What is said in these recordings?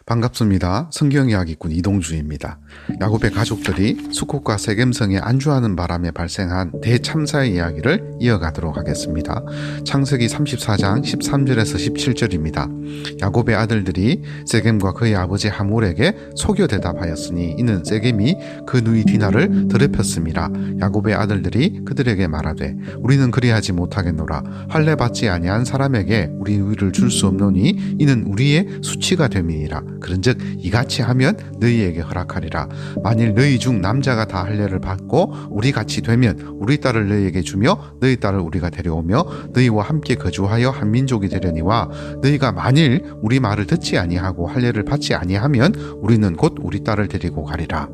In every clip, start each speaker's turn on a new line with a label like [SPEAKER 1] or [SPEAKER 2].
[SPEAKER 1] 반갑습니다. 성경이야기꾼 이동주입니다. 야곱의 가족들이 수콧과 세겜성에 안주하는 바람에 발생한 대참사의 이야기를 이어가도록 하겠습니다. 창세기 34장 13절에서 17절입니다. 야곱의 아들들이 세겜과 그의 아버지 하몰에게 속여 대답하였으니 이는 세겜이 그 누이 디나를 더럽혔음이라. 야곱의 아들들이 그들에게 말하되 우리는 그리하지 못하겠노라. 할례 받지 아니한 사람에게 우리 누이를 줄 수 없노니 이는 우리의 수치가 됨이니라. 그런즉 이같이 하면 너희에게 허락하리라. 만일 너희 중 남자가 다 할례를 받고 우리 같이 되면 우리 딸을 너희에게 주며 너희 딸을 우리가 데려오며 너희와 함께 거주하여 한 민족이 되려니와 너희가 만일 우리 말을 듣지 아니하고 할례를 받지 아니하면 우리는 곧 우리 딸을 데리고 가리라.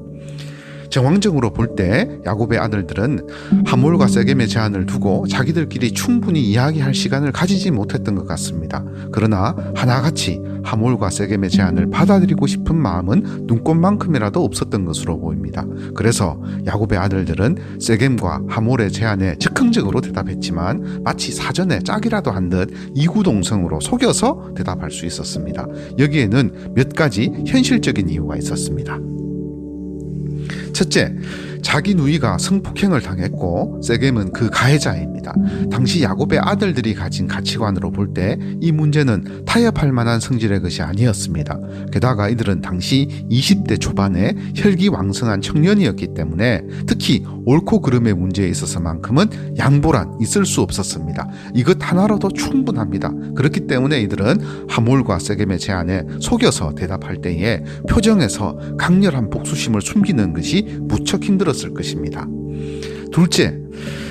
[SPEAKER 1] 정황적으로 볼 때 야곱의 아들들은 하몰과 세겜의 제안을 두고 자기들끼리 충분히 이야기할 시간을 가지지 못했던 것 같습니다. 그러나 하나같이 하몰과 세겜의 제안을 받아들이고 싶은 마음은 눈꽃만큼이라도 없었던 것으로 보입니다. 그래서 야곱의 아들들은 세겜과 하몰의 제안에 즉흥적으로 대답했지만 마치 사전에 짝이라도 한 듯 이구동성으로 속여서 대답할 수 있었습니다. 여기에는 몇 가지 현실적인 이유가 있었습니다. 첫째, 자기 누이가 성폭행을 당했고 세겜은 그 가해자입니다. 당시 야곱의 아들들이 가진 가치관으로 볼 때 이 문제는 타협할 만한 성질의 것이 아니었습니다. 게다가 이들은 당시 20대 초반에 혈기왕성한 청년이었기 때문에 특히 옳고 그름의 문제에 있어서만큼은 양보란 있을 수 없었습니다. 이것 하나로도 충분합니다. 그렇기 때문에 이들은 하몰과 세겜의 제안에 속여서 대답할 때에 표정에서 강렬한 복수심을 숨기는 것이 무척 힘들었을 것입니다. 둘째,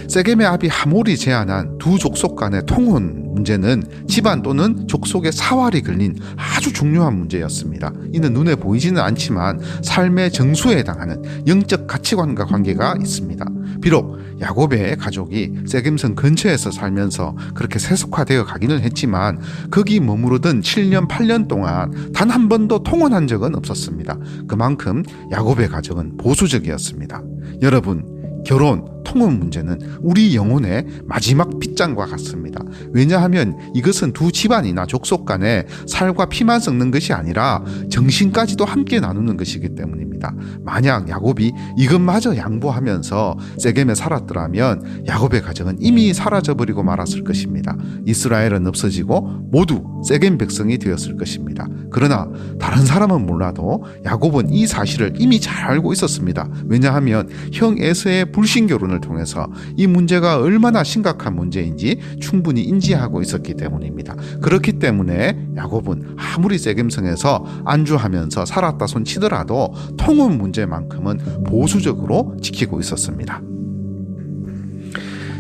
[SPEAKER 1] 세겜의 아비 하몰이 제안한 두 족속 간의 통혼 문제는 집안 또는 족속의 사활이 걸린 아주 중요한 문제였습니다. 이는 눈에 보이지는 않지만 삶의 정수에 해당하는 영적 가치관과 관계가 있습니다. 비록 야곱의 가족이 세겜성 근처에서 살면서 그렇게 세속화되어 가기는 했지만 거기 머무르던 7년 8년 동안 단 한 번도 통혼한 적은 없었습니다. 그만큼 야곱의 가정은 보수적이었습니다. 여러분, 결혼, 통혼 문제는 우리 영혼의 마지막 빗장과 같습니다. 왜냐하면 이것은 두 집안이나 족속 간에 살과 피만 섞는 것이 아니라 정신까지도 함께 나누는 것이기 때문입니다. 만약 야곱이 이것마저 양보하면서 세겜에 살았더라면 야곱의 가정은 이미 사라져버리고 말았을 것입니다. 이스라엘은 없어지고 모두 세겜 백성이 되었을 것입니다. 그러나 다른 사람은 몰라도 야곱은 이 사실을 이미 잘 알고 있었습니다. 왜냐하면 형 에서의 불신 결혼을 통해서 이 문제가 얼마나 심각한 문제인지 충분히 인지하고 있었기 때문입니다. 그렇기 때문에 야곱은 아무리 세겜성에서 안주하면서 살았다 손치더라도 통혼 문제만큼은 보수적으로 지키고 있었습니다.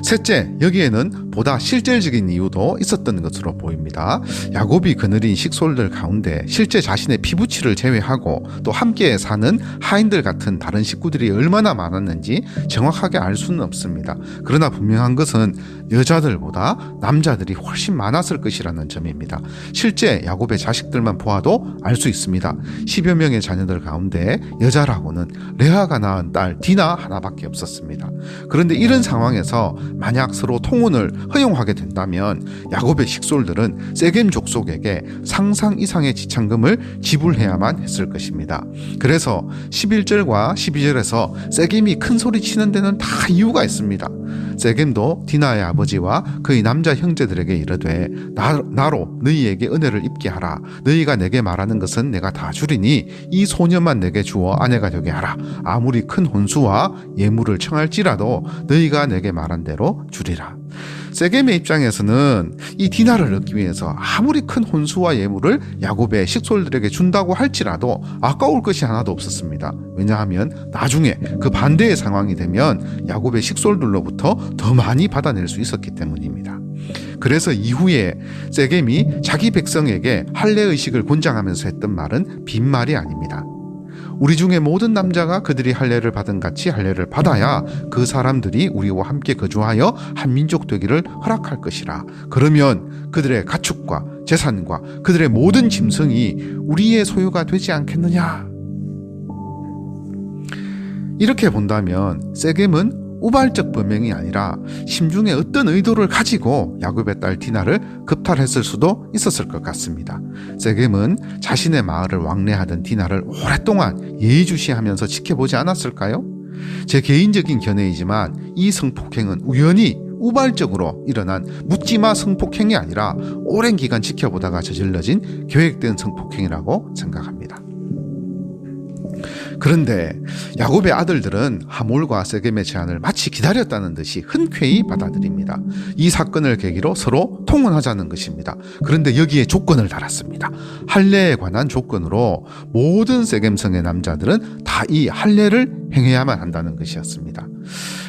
[SPEAKER 1] 셋째, 여기에는 보다 실질적인 이유도 있었던 것으로 보입니다. 야곱이 거느린 식솔들 가운데 실제 자신의 피부치를 제외하고 또 함께 사는 하인들 같은 다른 식구들이 얼마나 많았는지 정확하게 알 수는 없습니다. 그러나 분명한 것은 여자들보다 남자들이 훨씬 많았을 것이라는 점입니다. 실제 야곱의 자식들만 보아도 알 수 있습니다. 10여 명의 자녀들 가운데 여자라고는 레아가 낳은 딸 디나 하나밖에 없었습니다. 그런데 이런 상황에서 만약 서로 통혼을 허용하게 된다면 야곱의 식솔들은 세겜 족속에게 상상 이상의 지참금을 지불해야만 했을 것입니다. 그래서 11절과 12절에서 세겜이 큰 소리 치는 데는 다 이유가 있습니다. 세겜도 디나의 아버지와 그의 남자 형제들에게 이르되 나로 너희에게 은혜를 입게 하라. 너희가 내게 말하는 것은 내가 다 주리니 이 소녀만 내게 주어 아내가 되게 하라. 아무리 큰 혼수와 예물을 청할지라도 너희가 내게 말한 대로 주리라. 세겜의 입장에서는 이 디나를 얻기 위해서 아무리 큰 혼수와 예물을 야곱의 식솔들에게 준다고 할지라도 아까울 것이 하나도 없었습니다. 왜냐하면 나중에 그 반대의 상황이 되면 야곱의 식솔들로부터 더 많이 받아낼 수 있었기 때문입니다. 그래서 이후에 세겜이 자기 백성에게 할례의식을 권장하면서 했던 말은 빈말이 아닙니다. 우리 중에 모든 남자가 그들이 할례를 받은 같이 할례를 받아야 그 사람들이 우리와 함께 거주하여 한 민족 되기를 허락할 것이라. 그러면 그들의 가축과 재산과 그들의 모든 짐승이 우리의 소유가 되지 않겠느냐. 이렇게 본다면 세겜은 우발적 범행이 아니라 심중에 어떤 의도를 가지고 야곱의 딸 디나를 급탈했을 수도 있었을 것 같습니다. 세겜은 자신의 마을을 왕래하던 디나를 오랫동안 예의주시하면서 지켜보지 않았을까요? 제 개인적인 견해이지만 이 성폭행은 우연히 우발적으로 일어난 묻지마 성폭행이 아니라 오랜 기간 지켜보다가 저질러진 계획된 성폭행이라고 생각합니다. 그런데 야곱의 아들들은 하몰과 세겜의 제안을 마치 기다렸다는 듯이 흔쾌히 받아들입니다. 이 사건을 계기로 서로 통혼하자는 것입니다. 그런데 여기에 조건을 달았습니다. 할례에 관한 조건으로 모든 세겜성의 남자들은 다 이 할례를 행해야만 한다는 것이었습니다.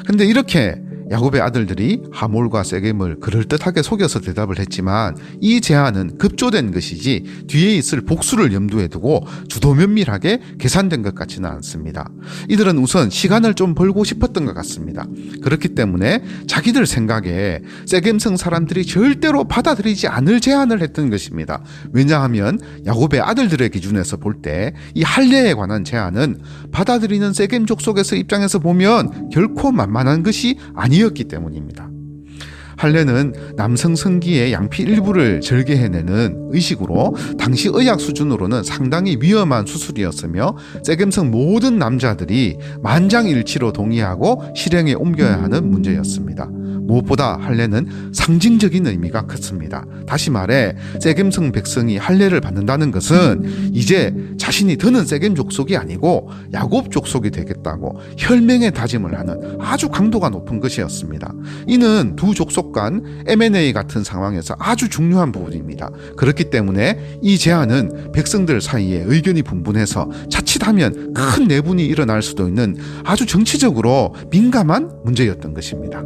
[SPEAKER 1] 근데 이렇게 야곱의 아들들이 하몰과 세겜을 그럴듯하게 속여서 대답을 했지만 이 제안은 급조된 것이지 뒤에 있을 복수를 염두에 두고 주도 면밀하게 계산된 것 같지는 않습니다. 이들은 우선 시간을 좀 벌고 싶었던 것 같습니다. 그렇기 때문에 자기들 생각에 세겜성 사람들이 절대로 받아들이지 않을 제안을 했던 것입니다. 왜냐하면 야곱의 아들들의 기준에서 볼 때 이 할례에 관한 제안은 받아들이는 세겜 족속에서 입장에서 보면 결코 만만한 것이 아니었기 때문입니다. 할례는 남성 성기의 양피 일부를 절개해내는 의식으로 당시 의학 수준으로는 상당히 위험한 수술이었으며 세겜성 모든 남자들이 만장일치로 동의하고 실행에 옮겨야 하는 문제였습니다. 무엇보다 할례는 상징적인 의미가 컸습니다. 다시 말해 세겜성 백성이 할례를 받는다는 것은 이제 자신이 더는 세겜 족속이 아니고 야곱 족속이 되겠다고 혈맹의 다짐을 하는 아주 강도가 높은 것이었습니다. 이는 두 족속 간 M&A 같은 상황에서 아주 중요한 부분입니다. 그렇기 때문에 이 제안은 백성들 사이에 의견이 분분해서 자칫하면 큰 내분이 일어날 수도 있는 아주 정치적으로 민감한 문제였던 것입니다.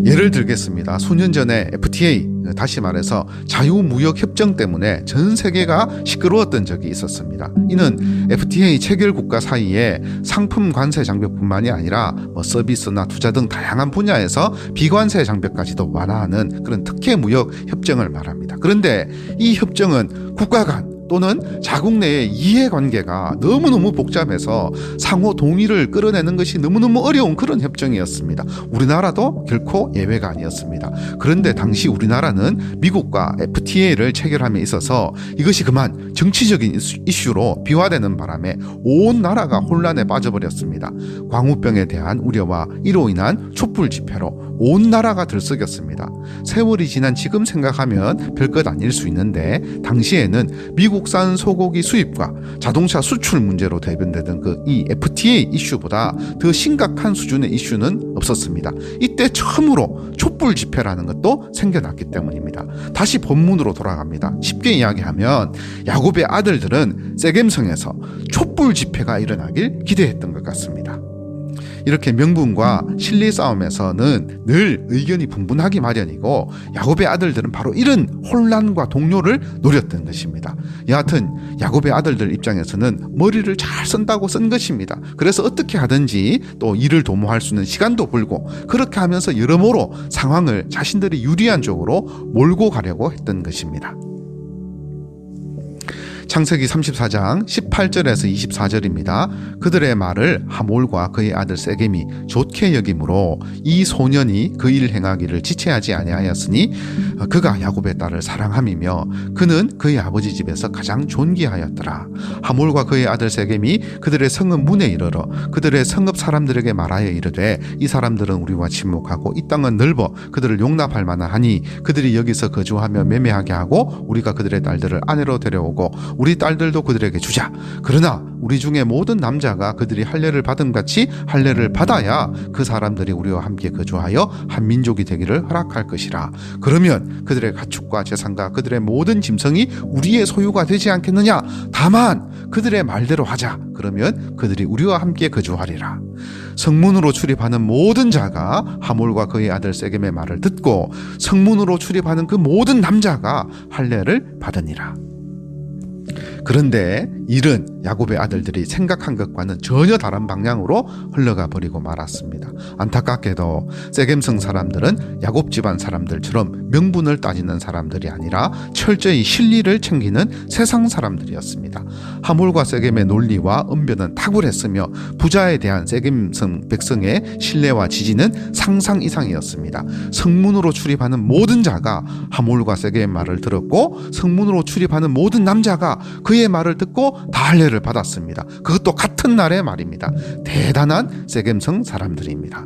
[SPEAKER 1] 예를 들겠습니다. 수년 전에 FTA, 다시 말해서 자유무역협정 때문에 전 세계가 시끄러웠던 적이 있었습니다. 이는 FTA 체결 국가 사이에 상품 관세 장벽뿐만이 아니라 서비스나 투자 등 다양한 분야에서 비관세 장벽까지도 완화하는 그런 특혜 무역 협정을 말합니다. 그런데 이 협정은 국가 간 또는 자국 내의 이해관계가 너무너무 복잡해서 상호 동의를 끌어내는 것이 너무너무 어려운 그런 협정이었습니다. 우리나라도 결코 예외가 아니었습니다. 그런데 당시 우리나라는 미국과 FTA를 체결함에 있어서 이것이 그만 정치적인 이슈로 비화되는 바람에 온 나라가 혼란에 빠져버렸습니다. 광우병에 대한 우려와 이로 인한 촛불 집회로 온 나라가 들썩였습니다. 세월이 지난 지금 생각하면 별것 아닐 수 있는데 당시에는 미국산 소고기 수입과 자동차 수출 문제로 대변되던 이 FTA 이슈보다 더 심각한 수준의 이슈는 없었습니다. 이때 처음으로 촛불 집회라는 것도 생겨났기 때문입니다. 다시 본문으로 돌아갑니다. 쉽게 이야기하면 야곱의 아들들은 세겜성에서 촛불 집회가 일어나길 기대했던 것 같습니다. 이렇게 명분과 실리 싸움에서는 늘 의견이 분분하기 마련이고 야곱의 아들들은 바로 이런 혼란과 동요를 노렸던 것입니다. 여하튼 야곱의 아들들 입장에서는 머리를 잘 쓴다고 쓴 것입니다. 그래서 어떻게 하든지 또 이를 도모할 수 있는 시간도 벌고 그렇게 하면서 여러모로 상황을 자신들이 유리한 쪽으로 몰고 가려고 했던 것입니다. 창세기 34장 18절에서 24절입니다. 그들의 말을 하몰과 그의 아들 세겜이 좋게 여김으로 이 소년이 그 일 행하기를 지체하지 아니하였으니 그가 야곱의 딸을 사랑함이며 그는 그의 아버지 집에서 가장 존귀하였더라. 하몰과 그의 아들 세겜이 그들의 성읍 문에 이르러 그들의 성읍 사람들에게 말하여 이르되 이 사람들은 우리와 친목하고 이 땅은 넓어 그들을 용납할 만하니 그들이 여기서 거주하며 매매하게 하고 우리가 그들의 딸들을 아내로 데려오고 우리 딸들도 그들에게 주자. 그러나 우리 중에 모든 남자가 그들이 할례를 받은 같이 할례를 받아야 그 사람들이 우리와 함께 거주하여 한 민족이 되기를 허락할 것이라. 그러면 그들의 가축과 재산과 그들의 모든 짐승이 우리의 소유가 되지 않겠느냐. 다만 그들의 말대로 하자. 그러면 그들이 우리와 함께 거주하리라. 성문으로 출입하는 모든 자가 하몰과 그의 아들 세겜의 말을 듣고 성문으로 출입하는 그 모든 남자가 할례를 받으니라. 그런데 일은 야곱의 아들들이 생각한 것과는 전혀 다른 방향으로 흘러가 버리고 말았습니다. 안타깝게도 세겜성 사람들은 야곱 집안 사람들처럼 명분을 따지는 사람들이 아니라 철저히 실리를 챙기는 세상 사람들이었습니다. 하몰과 세겜의 논리와 언변은 탁월했으며 부자에 대한 세겜성 백성의 신뢰와 지지는 상상 이상이었습니다. 성문으로 출입하는 모든 자가 하몰과 세겜의 말을 들었고 성문으로 출입하는 모든 남자가 그의 말을 듣고 다 할례를 받았습니다. 그것도 같은 날의 말입니다. 대단한 세겜성 사람들입니다.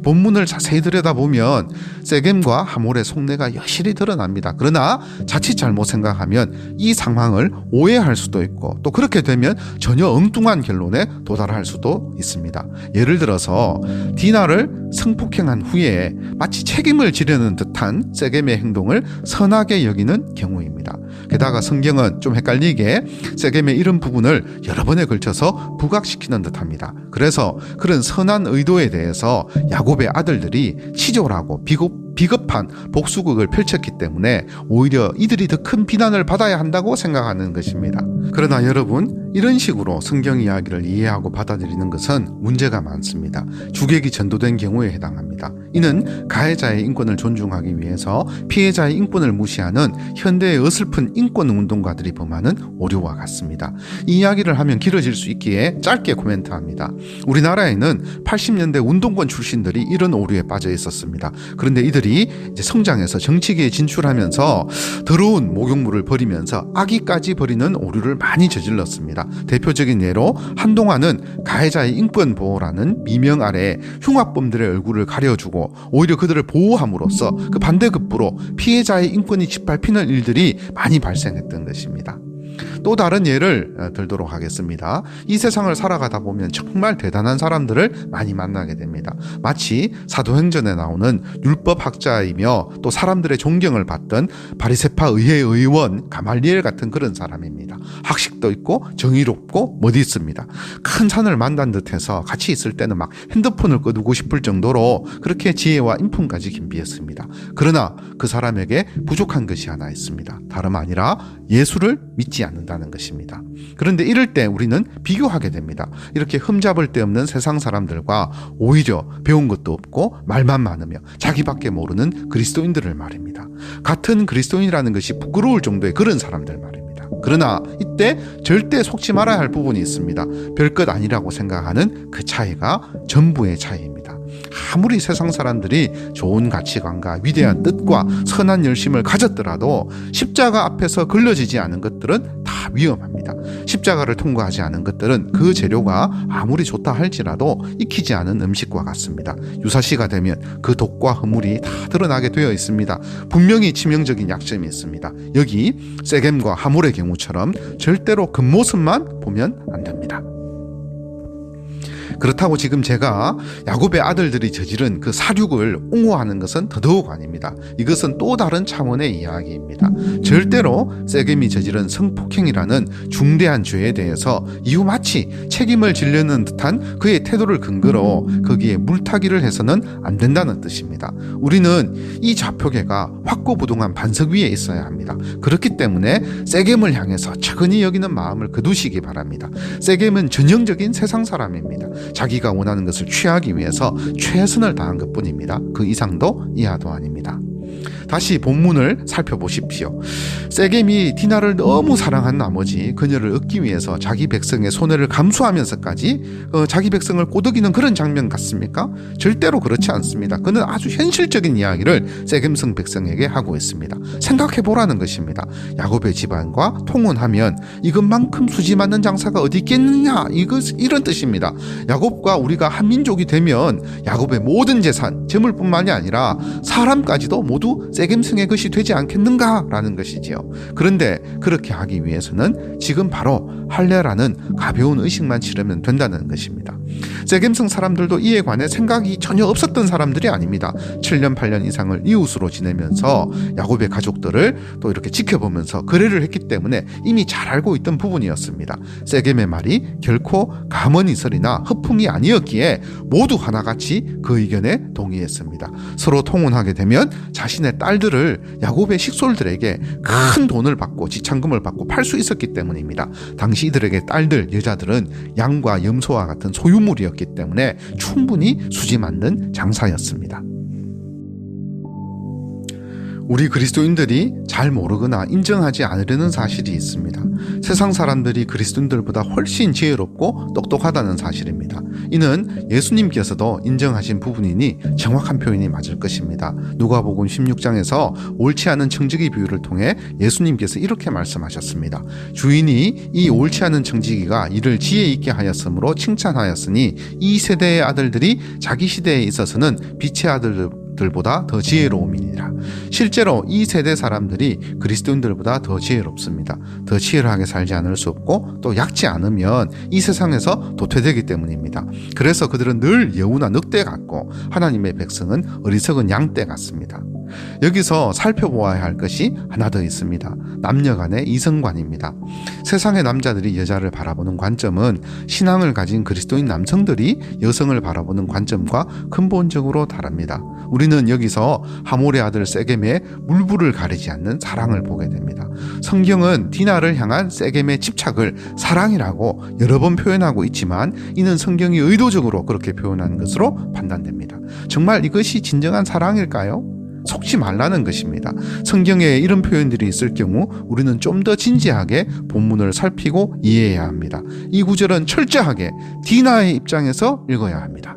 [SPEAKER 1] 본문을 자세히 들여다보면 세겜과 하몰의 속내가 여실히 드러납니다. 그러나 자칫 잘못 생각하면 이 상황을 오해할 수도 있고 또 그렇게 되면 전혀 엉뚱한 결론에 도달할 수도 있습니다. 예를 들어서 디나를 성폭행한 후에 마치 책임을 지려는 듯한 세겜의 행동을 선하게 여기는 경우입니다. 게다가 성경은 좀 헷갈리게 세겜의 이런 부분을 여러 번에 걸쳐서 부각시키는 듯합니다. 그래서 그런 선한 의도에 대해서 야곱의 아들들이 치졸하고 비겁한 복수극을 펼쳤기 때문에 오히려 이들이 더 큰 비난을 받아야 한다고 생각하는 것입니다. 그러나 여러분, 이런 식으로 성경 이야기를 이해하고 받아들이는 것은 문제가 많습니다. 주객이 전도된 경우에 해당합니다. 이는 가해자의 인권을 존중하기 위해서 피해자의 인권을 무시하는 현대의 어설픈 인권운동가들이 범하는 오류와 같습니다. 이 이야기를 하면 길어질 수 있기에 짧게 코멘트합니다. 우리나라에는 80년대 운동권 출신들이 이런 오류에 빠져 있었습니다. 그런데 이들이 이제 성장해서 정치계에 진출하면서 더러운 목욕물을 버리면서 악의까지 버리는 오류를 많이 저질렀습니다. 대표적인 예로 한동안은 가해자의 인권 보호라는 미명 아래 흉악범들의 얼굴을 가려주고 오히려 그들을 보호함으로써 그 반대급부로 피해자의 인권이 짓밟히는 일들이 많이 발생했던 것입니다. 또 다른 예를 들도록 하겠습니다. 이 세상을 살아가다 보면 정말 대단한 사람들을 많이 만나게 됩니다. 마치 사도행전에 나오는 율법학자이며 또 사람들의 존경을 받던 바리새파 의회 의원 가말리엘 같은 그런 사람입니다. 학식도 있고 정의롭고 멋있습니다. 큰 산을 만난 듯해서 같이 있을 때는 막 핸드폰을 꺼두고 싶을 정도로 그렇게 지혜와 인품까지 겸비했습니다. 그러나 그 사람에게 부족한 것이 하나 있습니다. 다름 아니라 예수를 믿지 않는다는 것입니다. 그런데 이럴 때 우리는 비교하게 됩니다. 이렇게 흠잡을 데 없는 세상 사람들과 오히려 배운 것도 없고 말만 많으며 자기밖에 모르는 그리스도인들을 말입니다. 같은 그리스도인이라는 것이 부끄러울 정도의 그런 사람들 말입니다. 그러나 이때 절대 속지 말아야 할 부분이 있습니다. 별것 아니라고 생각하는 그 차이가 전부의 차이입니다. 아무리 세상 사람들이 좋은 가치관과 위대한 뜻과 선한 열심을 가졌더라도 십자가 앞에서 걸러지지 않은 것들은 다 위험합니다. 십자가를 통과하지 않은 것들은 그 재료가 아무리 좋다 할지라도 익히지 않은 음식과 같습니다. 유사시가 되면 그 독과 허물이 다 드러나게 되어 있습니다. 분명히 치명적인 약점이 있습니다. 여기 세겜과 하몰의 경우처럼 절대로 겉모습만 보면 안 됩니다. 그렇다고 지금 제가 야곱의 아들들이 저지른 그 사륙을 옹호하는 것은 더더욱 아닙니다. 이것은 또 다른 차원의 이야기입니다. 절대로 세겜이 저지른 성폭행이라는 중대한 죄에 대해서 이후 마치 책임을 지려는 듯한 그의 태도를 근거로 거기에 물타기를 해서는 안 된다는 뜻입니다. 우리는 이 좌표계가 확고부동한 반석 위에 있어야 합니다. 그렇기 때문에 세겜을 향해서 차근히 여기는 마음을 거두시기 바랍니다. 세겜은 전형적인 세상 사람입니다. 자기가 원하는 것을 취하기 위해서 최선을 다한 것뿐입니다. 그 이상도 이하도 아닙니다. 다시 본문을 살펴보십시오. 세겜이 디나를 너무 사랑한 나머지 그녀를 얻기 위해서 자기 백성의 손해를 감수하면서까지 자기 백성을 꼬드기는 그런 장면 같습니까? 절대로 그렇지 않습니다. 그는 아주 현실적인 이야기를 세겜성 백성에게 하고 있습니다. 생각해보라는 것입니다. 야곱의 집안과 통혼하면 이것만큼 수지 맞는 장사가 어디 있겠느냐, 이런 뜻입니다. 야곱과 우리가 한 민족이 되면 야곱의 모든 재산, 재물뿐만이 아니라 사람까지도 모두 세겜성의 것이 되지 않겠는가라는 것이지요. 그런데 그렇게 하기 위해서는 지금 바로 할례라는 가벼운 의식만 치르면 된다는 것입니다. 세겜성 사람들도 이에 관해 생각이 전혀 없었던 사람들이 아닙니다. 7년 8년 이상을 이웃으로 지내면서 야곱의 가족들을 또 이렇게 지켜보면서 거래를 했기 때문에 이미 잘 알고 있던 부분이었습니다. 세겜의 말이 결코 가머니설이나 허풍이 아니었기에 모두 하나같이 그 의견에 동의했습니다. 서로 통혼하게 되면 자신의 자신의 딸들을 야곱의 식솔들에게 큰 돈을 받고 지참금을 받고 팔 수 있었기 때문입니다. 당시 이들에게 딸들, 여자들은 양과 염소와 같은 소유물이었기 때문에 충분히 수지 맞는 장사였습니다. 우리 그리스도인들이 잘 모르거나 인정하지 않으려는 사실이 있습니다. 세상 사람들이 그리스도인들보다 훨씬 지혜롭고 똑똑하다는 사실입니다. 이는 예수님께서도 인정하신 부분이니 정확한 표현이 맞을 것입니다. 누가복음 16장에서 옳지 않은 청지기 비유를 통해 예수님께서 이렇게 말씀하셨습니다. 주인이 이 옳지 않은 청지기가 이를 지혜 있게 하였으므로 칭찬하였으니 이 세대의 아들들이 자기 시대에 있어서는 빛의 아들들보다 더 지혜로움이니라. 실제로 이 세대 사람들이 그리스도인들보다 더 지혜롭습니다. 더 치열하게 살지 않을 수 없고 또 약지 않으면 이 세상에서 도태되기 때문입니다. 그래서 그들은 늘 여우나 늑대 같고 하나님의 백성은 어리석은 양떼 같습니다. 여기서 살펴보아야 할 것이 하나 더 있습니다. 남녀 간의 이성관입니다. 세상의 남자들이 여자를 바라보는 관점은 신앙을 가진 그리스도인 남성들이 여성을 바라보는 관점과 근본적으로 다릅니다. 우리는 여기서 하몰의 아들 세겜의 물불을 가리지 않는 사랑을 보게 됩니다. 성경은 디나를 향한 세겜의 집착을 사랑이라고 여러 번 표현하고 있지만 이는 성경이 의도적으로 그렇게 표현한 것으로 판단됩니다. 정말 이것이 진정한 사랑일까요? 속지 말라는 것입니다. 성경에 이런 표현들이 있을 경우 우리는 좀 더 진지하게 본문을 살피고 이해해야 합니다. 이 구절은 철저하게 디나의 입장에서 읽어야 합니다.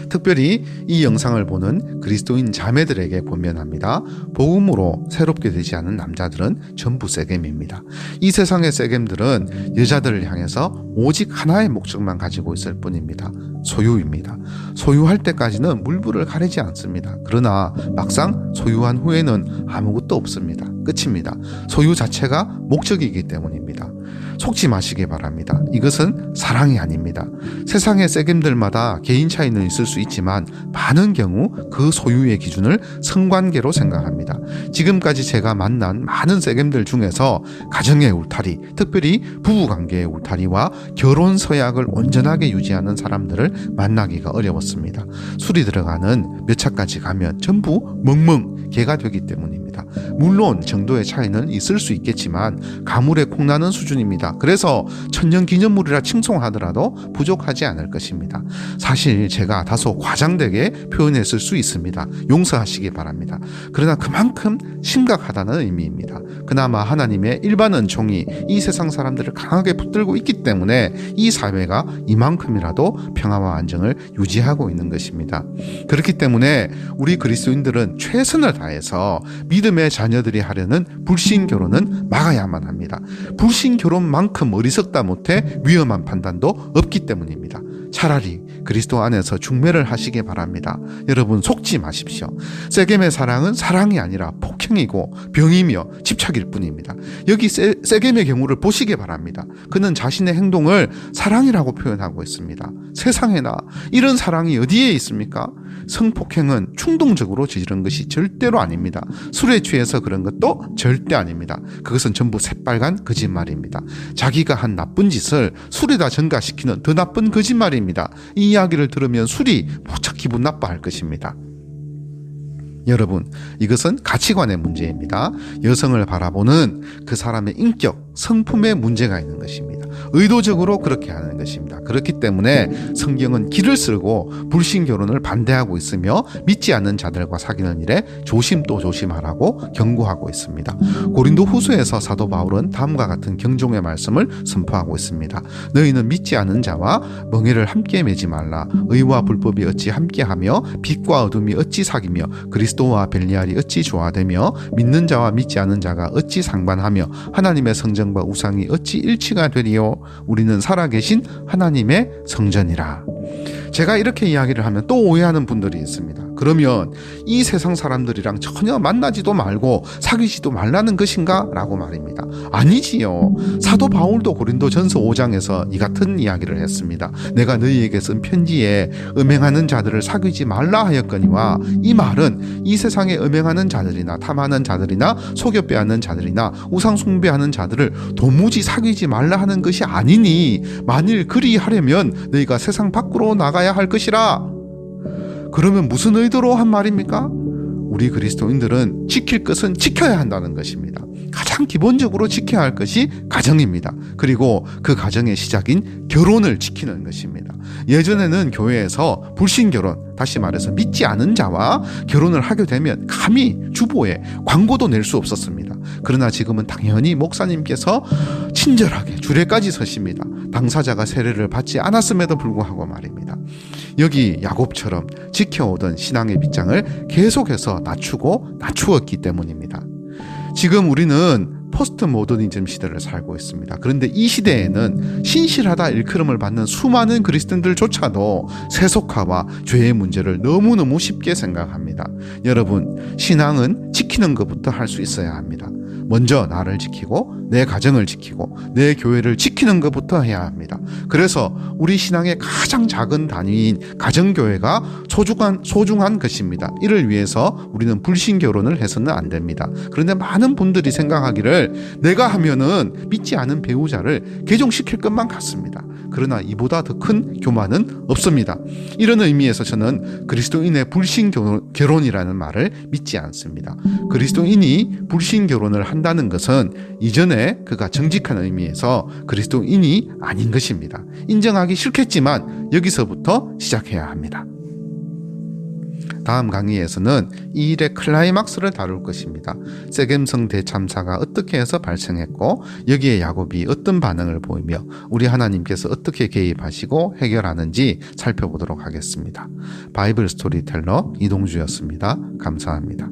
[SPEAKER 1] 특별히 이 영상을 보는 그리스도인 자매들에게 권면합니다. 복음으로 새롭게 되지 않은 남자들은 전부 세겜입니다. 이 세상의 세겜들은 여자들을 향해서 오직 하나의 목적만 가지고 있을 뿐입니다. 소유입니다. 소유할 때까지는 물불을 가리지 않습니다. 그러나 막상 소유한 후에는 아무것도 없습니다. 끝입니다. 소유 자체가 목적이기 때문입니다. 속지 마시기 바랍니다. 이것은 사랑이 아닙니다. 세상의 세겜들마다 개인 차이는 있을 수 있지만 많은 경우 그 소유의 기준을 성관계로 생각합니다. 지금까지 제가 만난 많은 세겜들 중에서 가정의 울타리, 특별히 부부관계의 울타리와 결혼 서약을 온전하게 유지하는 사람들을 만나기가 어려웠습니다. 술이 들어가는 몇 차까지 가면 전부 멍멍 개가 되기 때문입니다. 물론 정도의 차이는 있을 수 있겠지만 가물에 콩나는 수준입니다. 그래서 천년기념물이라 칭송하더라도 부족하지 않을 것입니다. 사실 제가 다소 과장되게 표현했을 수 있습니다. 용서하시기 바랍니다. 그러나 그만큼 심각하다는 의미입니다. 그나마 하나님의 일반 은총이 이 세상 사람들을 강하게 붙들고 있기 때문에 이 사회가 이만큼이라도 평화와 안정을 유지하고 있는 것입니다. 그렇기 때문에 우리 그리스도인들은 최선을 다해서 믿음의 자녀들이 하려는 불신 결혼은 막아야만 합니다. 불신 결혼만큼 어리석다 못해 위험한 판단도 없기 때문입니다. 차라리 그리스도 안에서 중매를 하시기 바랍니다. 여러분 속지 마십시오. 세겜의 사랑은 사랑이 아니라 폭행이고 병이며 집착일 뿐입니다. 여기 세겜의 경우를 보시기 바랍니다. 그는 자신의 행동을 사랑이라고 표현하고 있습니다. 세상에나 이런 사랑이 어디에 있습니까? 성폭행은 충동적으로 저지른 것이 절대로 아닙니다. 술에 취해서 그런 것도 절대 아닙니다. 그것은 전부 새빨간 거짓말입니다. 자기가 한 나쁜 짓을 술에다 전가시키는 더 나쁜 거짓말입니다. 이 이야기를 들으면 술이 무척 기분 나빠할 것입니다. 여러분, 이것은 가치관의 문제입니다. 여성을 바라보는 그 사람의 인격, 성품에 문제가 있는 것입니다. 의도적으로 그렇게 하는 것입니다. 그렇기 때문에 성경은 길을 쓸고 불신 결혼을 반대하고 있으며 믿지 않는 자들과 사귀는 일에 조심 또 조심하라고 경고하고 있습니다. 고린도 후서에서 사도 바울은 다음과 같은 경종의 말씀을 선포하고 있습니다. 너희는 믿지 않은 자와 멍에를 함께 매지 말라. 의와 불법이 어찌 함께하며 빛과 어둠이 어찌 사귀며 그리스도와 벨리알이 어찌 조화되며 믿는 자와 믿지 않은 자가 어찌 상반하며 하나님의 성전과 우상이 어찌 일치가 되리요. 우리는 살아계신 하나님의 성전이라. 제가 이렇게 이야기를 하면 또 오해하는 분들이 있습니다. 그러면 이 세상 사람들이랑 전혀 만나지도 말고 사귀지도 말라는 것인가? 라고 말입니다. 아니지요. 사도 바울도 고린도전서 5장에서 이 같은 이야기를 했습니다. 내가 너희에게 쓴 편지에 음행하는 자들을 사귀지 말라 하였거니와, 이 말은 이 세상에 음행하는 자들이나 탐하는 자들이나 속여 빼앗는 자들이나 우상 숭배하는 자들을 도무지 사귀지 말라 하는 것이 아니니, 만일 그리하려면 너희가 세상 밖으로 나가야 할 것이라. 그러면 무슨 의도로 한 말입니까? 우리 그리스도인들은 지킬 것은 지켜야 한다는 것입니다. 가장 기본적으로 지켜야 할 것이 가정입니다. 그리고 그 가정의 시작인 결혼을 지키는 것입니다. 예전에는 교회에서 불신결혼, 다시 말해서 믿지 않은 자와 결혼을 하게 되면 감히 주보에 광고도 낼 수 없었습니다. 그러나 지금은 당연히 목사님께서 친절하게 주례까지 서십니다. 당사자가 세례를 받지 않았음에도 불구하고 말입니다. 여기 야곱처럼 지켜오던 신앙의 빗장을 계속해서 낮추었기 때문입니다. 지금 우리는 포스트 모더니즘 시대를 살고 있습니다. 그런데 이 시대에는 신실하다 일컬음을 받는 수많은 그리스도인들조차도 세속화와 죄의 문제를 너무너무 쉽게 생각합니다. 여러분, 신앙은 지키는 것부터 할 수 있어야 합니다. 먼저 나를 지키고 내 가정을 지키고 내 교회를 지키는 것부터 해야 합니다. 그래서 우리 신앙의 가장 작은 단위인 가정교회가 소중한 것입니다. 이를 위해서 우리는 불신결혼을 해서는 안 됩니다. 그런데 많은 분들이 생각하기를 내가 하면은 믿지 않은 배우자를 개종시킬 것만 같습니다. 그러나 이보다 더 큰 교만은 없습니다. 이런 의미에서 저는 그리스도인의 불신결혼이라는 말을 믿지 않습니다. 그리스도인이 불신결혼을 한다는 것은 이전에 그가 정직한 의미에서 그리스도인이 아닌 것입니다. 인정하기 싫겠지만 여기서부터 시작해야 합니다. 다음 강의에서는 이 일의 클라이막스를 다룰 것입니다. 세겜성 대참사가 어떻게 해서 발생했고 여기에 야곱이 어떤 반응을 보이며 우리 하나님께서 어떻게 개입하시고 해결하는지 살펴보도록 하겠습니다. 바이블 스토리텔러 이동주였습니다. 감사합니다.